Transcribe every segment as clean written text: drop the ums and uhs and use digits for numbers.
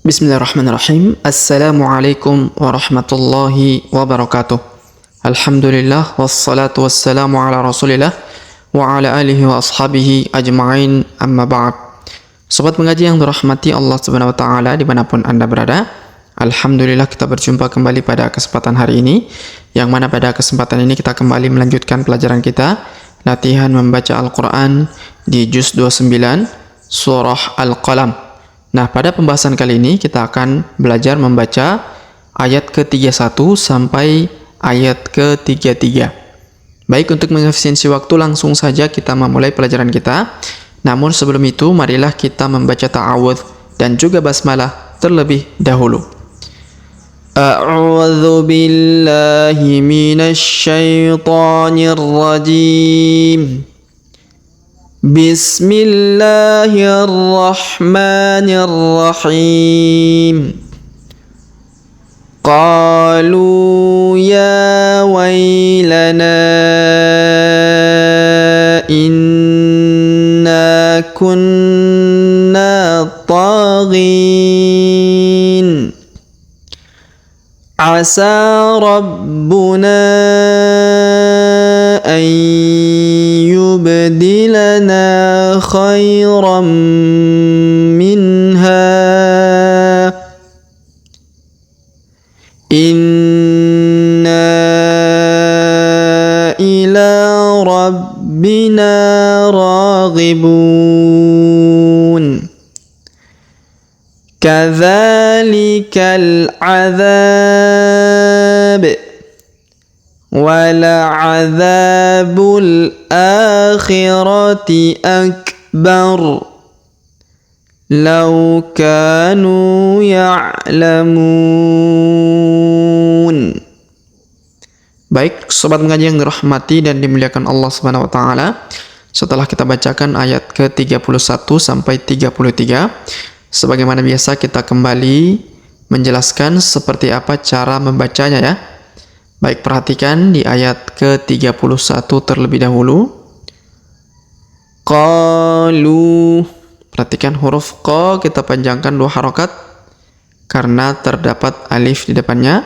Bismillahirrahmanirrahim. Assalamualaikum warahmatullahi wabarakatuh. Alhamdulillah wassalatu wassalamu ala Rasulillah wa ala alihi wa ashabihi ajma'in, amma ba'd. Sobat mengaji yang dirahmati Allah Subhanahu wa taala dimanapun Anda berada, alhamdulillah kita berjumpa kembali pada kesempatan hari ini, yang mana pada kesempatan ini kita kembali melanjutkan pelajaran kita latihan membaca Al-Qur'an di juz 29 surah Al-Qalam. Nah, pada pembahasan kali ini kita akan belajar membaca ayat ke-31 sampai ayat ke-33. Baik, untuk mengefisiensi waktu langsung saja kita memulai pelajaran kita. Namun sebelum itu marilah kita membaca ta'awudz dan juga basmalah terlebih dahulu. A'udzu billahi minasy syaithanir rajim. Bismillahirrahmanirrahim. Qalu ya wailana inna kunna taghin. Asa rabbuna an yubdilana khairan minha inna ila rabbina raghibun. Kadzalikal adzab wala'adzabul akhirati akbar law kanu ya'lamun. Baik, sobat mengaji yang dirahmati dan dimuliakan Allah Subhanahu wa taala, setelah kita bacakan ayat ke-31 sampai 33, sebagaimana biasa kita kembali menjelaskan seperti apa cara membacanya ya. Baik, perhatikan di ayat ke-31 terlebih dahulu. Qalu. Perhatikan huruf qa kita panjangkan 2 harokat karena terdapat alif di depannya.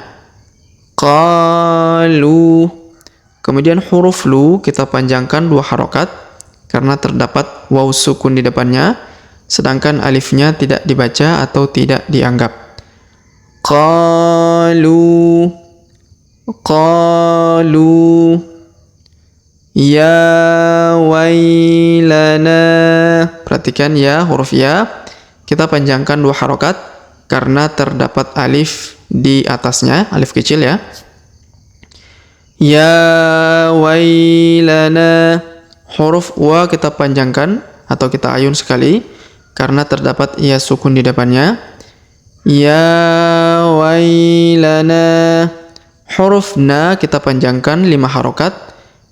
Qalu. Kemudian huruf lu kita panjangkan 2 harokat karena terdapat waw sukun di depannya, sedangkan alifnya tidak dibaca atau tidak dianggap. Qalu. Qalu ya wailana. Perhatikan ya, huruf ya kita panjangkan 2 harokat karena terdapat alif di atasnya, alif kecil ya. Ya wailana. Huruf wa kita panjangkan atau kita ayun sekali karena terdapat ya sukun di depannya. Ya wailana. Huruf na kita panjangkan 5 harokat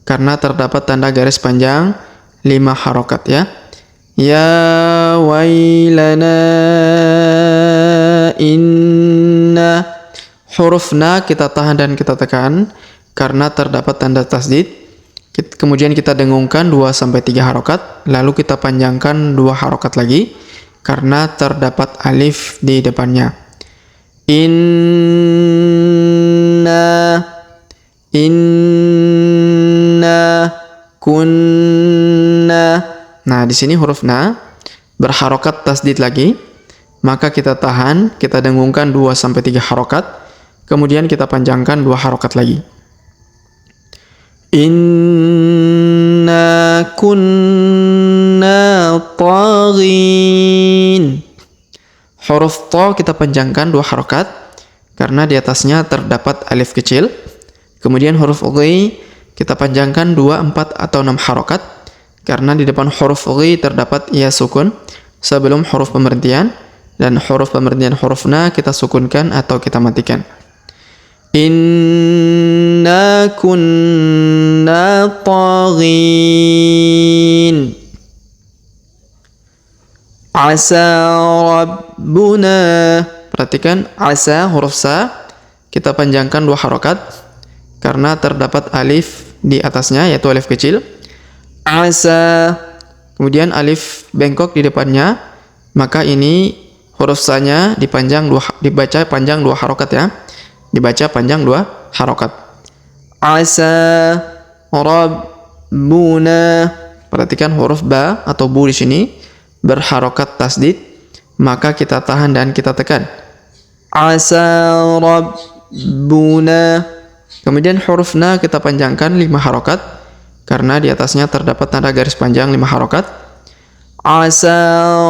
karena terdapat tanda garis panjang 5 harokat ya. Ya wailana inna. Huruf na kita tahan dan kita tekan karena terdapat tanda tasdid. Kemudian kita dengungkan 2-3 harokat, lalu kita panjangkan 2 harokat lagi karena terdapat alif di depannya. Inna kunna. Nah, di sini huruf na berharokat tasdid lagi, maka kita tahan, kita dengungkan 2-3 harokat, kemudian kita panjangkan 2 harokat lagi. Inna kunna taghin. Huruf ta kita panjangkan 2 harokat karena di atasnya terdapat alif kecil. Kemudian huruf ghi kita panjangkan 2, 4 atau 6 harokat karena di depan huruf ghi terdapat ya sukun sebelum huruf pemberhentian, dan huruf pemberhentian huruf na kita sukunkan atau kita matikan. Inna kunna taghin. Asa rabbuna. Perhatikan asa huruf sa kita panjangkan 2 harokat karena terdapat alif di atasnya yaitu alif kecil. Asa. Kemudian alif bengkok di depannya, maka ini huruf sa-nya dibaca panjang 2 harokat ya. Dibaca panjang 2 harokat. Asa rabbuna. Perhatikan huruf ba atau bu di sini berharokat tasdid, maka kita tahan dan kita tekan. Asa rabbuna. Kemudian huruf na kita panjangkan 5 harokat karena di atasnya terdapat tanda garis panjang 5 harokat. Asa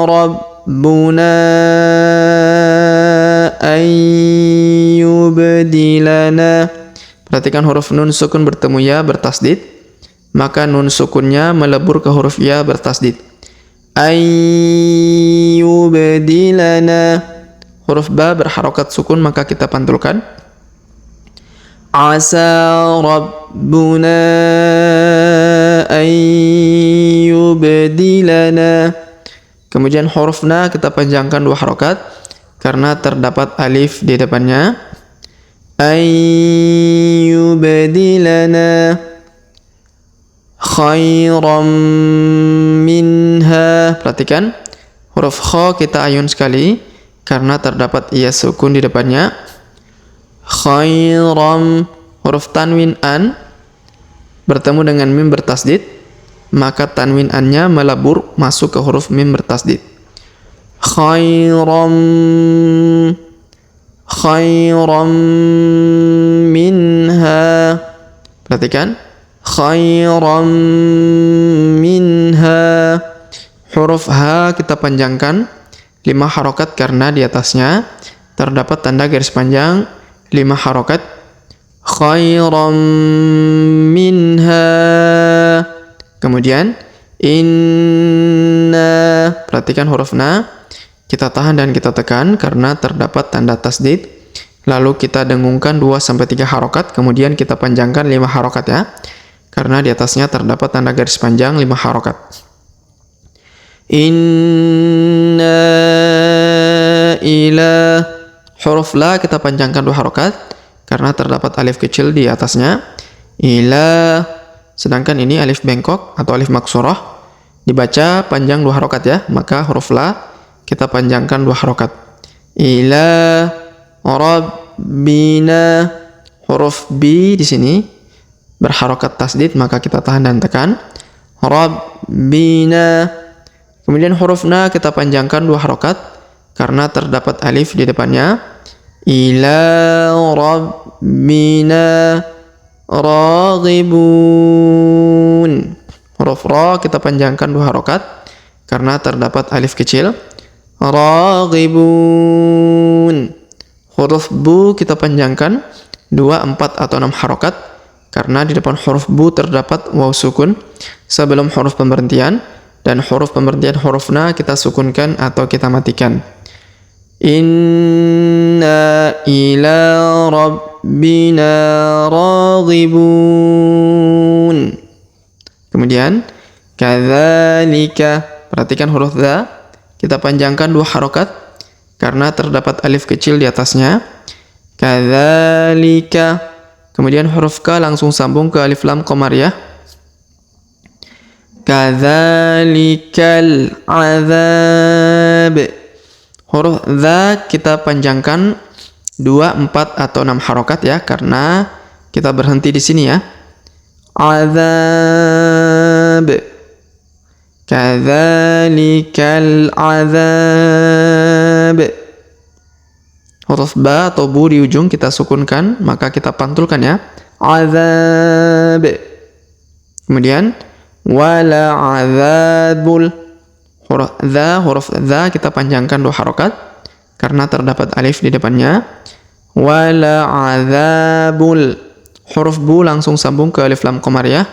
rabbuna an yubdilana. Perhatikan huruf nun sukun bertemu ya bertasdid, maka nun sukunnya melebur ke huruf ya bertasdid. An yubdilana. Huruf ba berharokat sukun maka kita pantulkan. Asa rabbuna an yubdilana. Kemudian huruf na kita panjangkan 2 harokat karena terdapat alif di depannya. An yubdilana khairan minha. Perhatikan huruf kha kita ayun sekali karena terdapat iya sukun di depannya. Khairan. Huruf tanwin an bertemu dengan mim bertasdid, maka tanwin an-nya melebur masuk ke huruf mim bertasdid. Khairan minha. Perhatikan khairan minha. Huruf ha kita panjangkan 5 harokat karena di atasnya terdapat tanda garis panjang 5 harokat. Khairan minha. Kemudian inna. Perhatikan huruf na kita tahan dan kita tekan karena terdapat tanda tasdid. Lalu kita dengungkan 2-3 harokat, kemudian kita panjangkan 5 harokat ya. Karena di atasnya terdapat tanda garis panjang 5 harokat. Inna ila. Huruf la kita panjangkan 2 harokat karena terdapat alif kecil di atasnya. Ila. Sedangkan ini alif bengkok atau alif maksurah dibaca panjang 2 harokat ya, maka huruf la kita panjangkan 2 harokat. Ila rabbina. Huruf b di sini berharokat tasdid, maka kita tahan dan tekan. Rabbina. Kemudian huruf na kita panjangkan 2 harokat karena terdapat alif di depannya. Ila rabbina raghibun. Huruf ra kita panjangkan 2 harokat karena terdapat alif kecil. Raghibun. Huruf bu kita panjangkan 2, 4 atau 6 harokat karena di depan huruf bu terdapat waw sukun sebelum huruf pemberhentian, dan huruf pemberhentian huruf na kita sukunkan atau kita matikan. Inna ila rabbina raghibun. Kemudian kadzalika. Perhatikan huruf dza kita panjangkan 2 harokat karena terdapat alif kecil di atasnya. Kadzalika. Kemudian huruf ka langsung sambung ke alif lam qamariyah. Kadzalikal azab. Huruf dza kita panjangkan 2, 4 atau 6 harokat ya, karena kita berhenti di sini ya. Azab. Kadzalikal azab. Huruf ba atau bu di ujung kita sukunkan, maka kita pantulkan ya. Azab. Kemudian wala azabul. Huruf dza kita panjangkan 2 harokat karena terdapat alif di depannya. Wala azabul. Huruf bu langsung sambung ke alif lam qamariyah.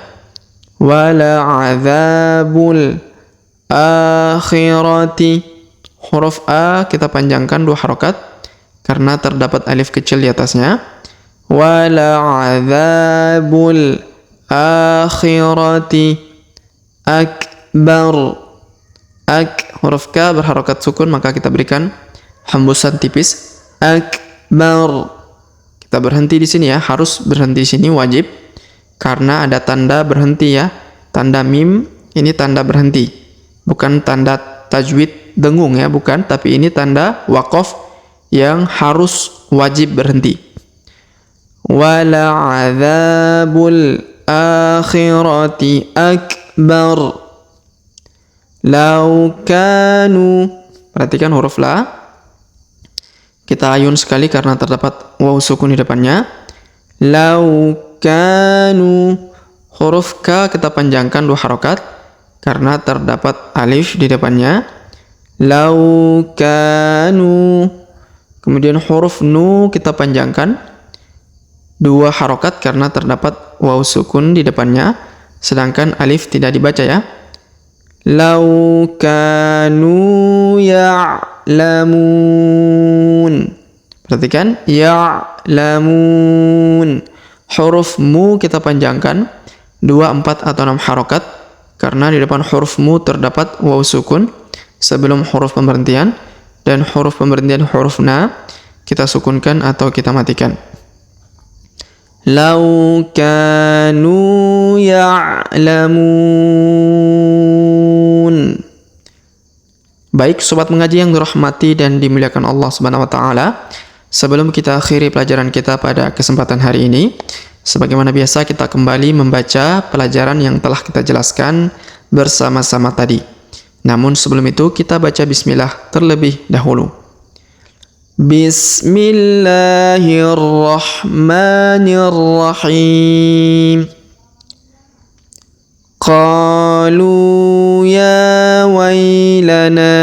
Wala azabul akhirati. Huruf a kita panjangkan 2 harokat karena terdapat alif kecil di atasnya. Wala azabul akhirati akbar. Huruf ka berharokat sukun, maka kita berikan hembusan tipis. Akbar. Kita berhenti di sini ya, harus berhenti di sini wajib karena ada tanda berhenti ya. Tanda mim ini tanda berhenti, bukan tanda tajwid dengung ya, bukan, tapi ini tanda waqaf yang harus wajib berhenti. Wala 'adzabul akhirati akbar law kanu. Perhatikan huruf la. Kita ayun sekali karena terdapat waw sukun di depannya. Law kanu. Huruf ka kita panjangkan 2 harokat karena terdapat alif di depannya. Law kanu. Kemudian huruf nu kita panjangkan 2 harokat karena terdapat waw sukun di depannya, sedangkan alif tidak dibaca ya. Law kanu ya'lamun. Perhatikan, ya'lamun. Huruf mu kita panjangkan 2, 4 atau 6 harokat karena di depan huruf mu terdapat waw sukun sebelum huruf pemberhentian, dan huruf pemberhentian huruf na kita sukunkan atau kita matikan. Law kanu ya'lamun. Baik sobat mengaji yang dirahmati dan dimuliakan Allah Subhanahu wa taala, sebelum kita akhiri pelajaran kita pada kesempatan hari ini, sebagaimana biasa kita kembali membaca pelajaran yang telah kita jelaskan bersama-sama tadi. Namun sebelum itu kita baca bismillah terlebih dahulu. Bismillahirrahmanirrahim. Qalu ya wailana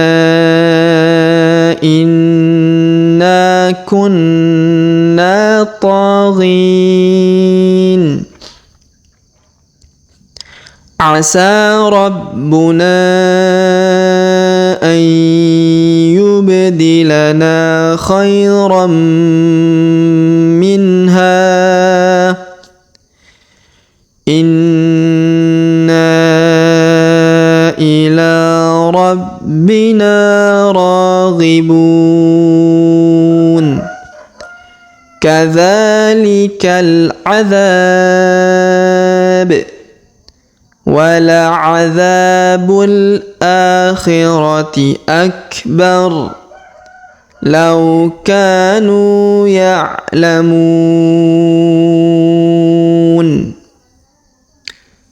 inna kunna taghin. Asa rabbuna an yubdilana khairan minha inna ila rabbina raghibun. Kadzalikal adzab wala'adzabul akhirati akbar law kanu ya'lamun.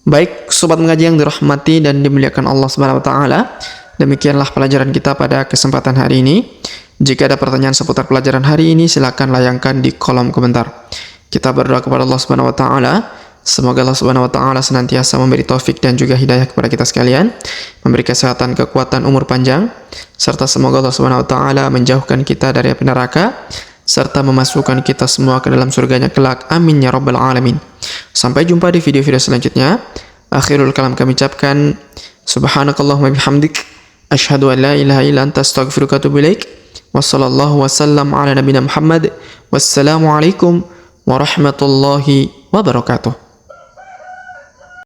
Baik sobat mengaji yang dirahmati dan dimuliakan Allah Subhanahu wa taala, demikianlah pelajaran kita pada kesempatan hari ini. Jika ada pertanyaan seputar pelajaran hari ini, silakan layangkan di kolom komentar. Kita berdoa kepada Allah Subhanahu wa taala, semoga Allah Subhanahu wa taala senantiasa memberi taufik dan juga hidayah kepada kita sekalian, memberi kesehatan, kekuatan, umur panjang, serta semoga Allah Subhanahu wa taala menjauhkan kita dari api neraka serta memasukkan kita semua ke dalam surganya kelak. Amin ya rabbal alamin. Sampai jumpa di video-video selanjutnya. Akhirul kalam kami ucapkan subhanakallahumma bihamdik asyhadu an la ilaha illa anta astaghfiruka wa atubu ilaik. Wassallallahu wasallam ala nabiyina Muhammad. Wassalamu alaikum warahmatullahi wabarakatuh.